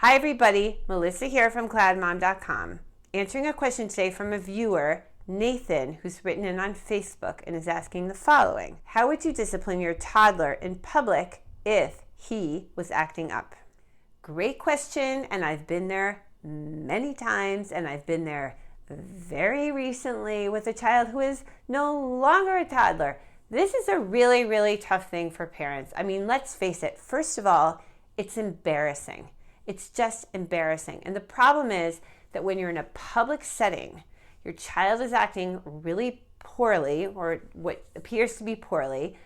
Hi everybody, Melissa here from CloudMom.com. Answering a question today from a viewer, Nathan, who's written in on Facebook and is asking the following. How would you discipline your toddler in public if he was acting up? Great question, and I've been there many times, and I've been there very recently with a child who is no longer a toddler. This is a really, really tough thing for parents. I mean, let's face it. First of all, it's embarrassing. It's just embarrassing. And the problem is that when you're in a public setting, your child is acting really poorly, or what appears to be poorly,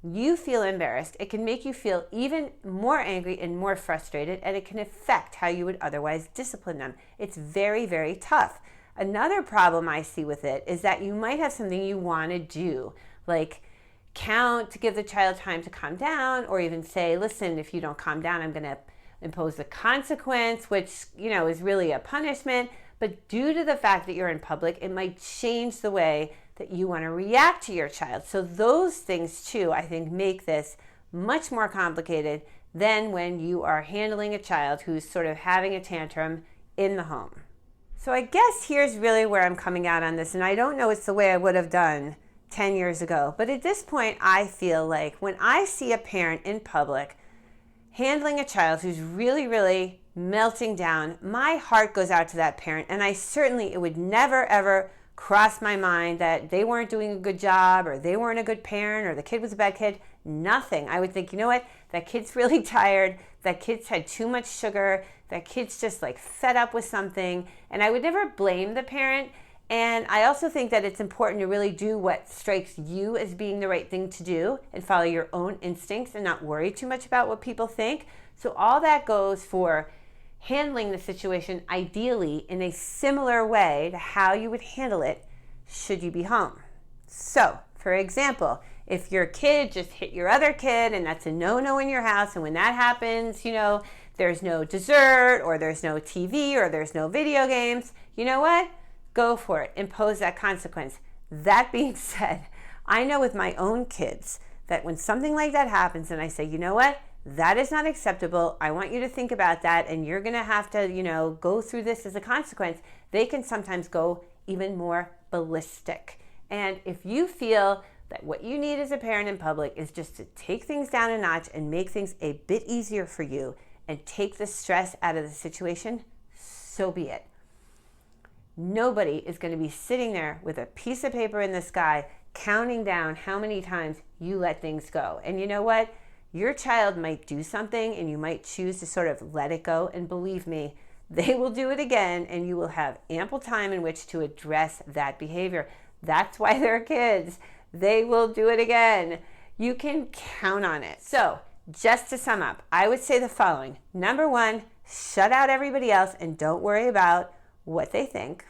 you feel embarrassed. It can make you feel even more angry and more frustrated, and it can affect how you would otherwise discipline them. It's very, very tough. Another problem I see with it is that you might have something you want to do, like count to give the child time to calm down, or even say, listen, if you don't calm down, I'm going to impose a consequence, which, is really a punishment. But due to the fact that you're in public, it might change the way that you want to react to your child. So those things too, I think, make this much more complicated than when you are handling a child who's sort of having a tantrum in the home. So I guess here's really where I'm coming out on this, and I don't know it's the way I would have done 10 years ago. But at this point, I feel like when I see a parent in public handling a child who's really, really melting down, my heart goes out to that parent. And it would never, ever cross my mind that they weren't doing a good job, or they weren't a good parent, or the kid was a bad kid. Nothing. I would think, you know what? That kid's really tired. That kid's had too much sugar. That kid's just fed up with something. And I would never blame the parent. And I also think that it's important to really do what strikes you as being the right thing to do and follow your own instincts and not worry too much about what people think. So all that goes for handling the situation ideally in a similar way to how you would handle it should you be home. So, for example, if your kid just hit your other kid and that's a no-no in your house, and when that happens, there's no dessert, or there's no TV, or there's no video games, you know what? Go for it. Impose that consequence. That being said, I know with my own kids that when something like that happens and I say, you know what, that is not acceptable, I want you to think about that, and you're going to have to, go through this as a consequence, they can sometimes go even more ballistic. And if you feel that what you need as a parent in public is just to take things down a notch and make things a bit easier for you and take the stress out of the situation, so be it. Nobody is going to be sitting there with a piece of paper in the sky counting down how many times you let things go. And you know what? Your child might do something and you might choose to sort of let it go. And believe me, they will do it again, and you will have ample time in which to address that behavior. That's why they're kids. They will do it again. You can count on it. So just to sum up, I would say the following. Number one, shut out everybody else and don't worry about what they think.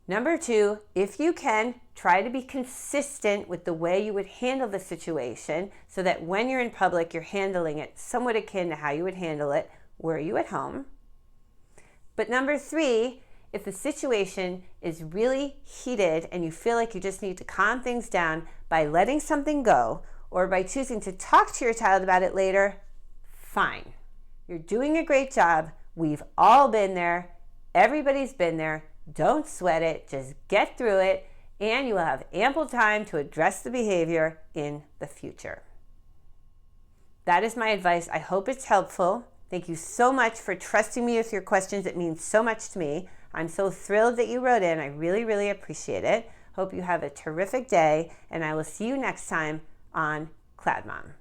Number two, if you can, try to be consistent with the way you would handle the situation so that when you're in public, you're handling it somewhat akin to how you would handle it were you at home. But number three, if the situation is really heated and you feel like you just need to calm things down by letting something go or by choosing to talk to your child about it later, fine. You're doing a great job. We've all been there. Everybody's been there. Don't sweat it. Just get through it, and you will have ample time to address the behavior in the future. That is my advice. I hope it's helpful. Thank you so much for trusting me with your questions. It means so much to me. I'm so thrilled that you wrote in. I really, really appreciate it. Hope you have a terrific day, and I will see you next time on CloudMom.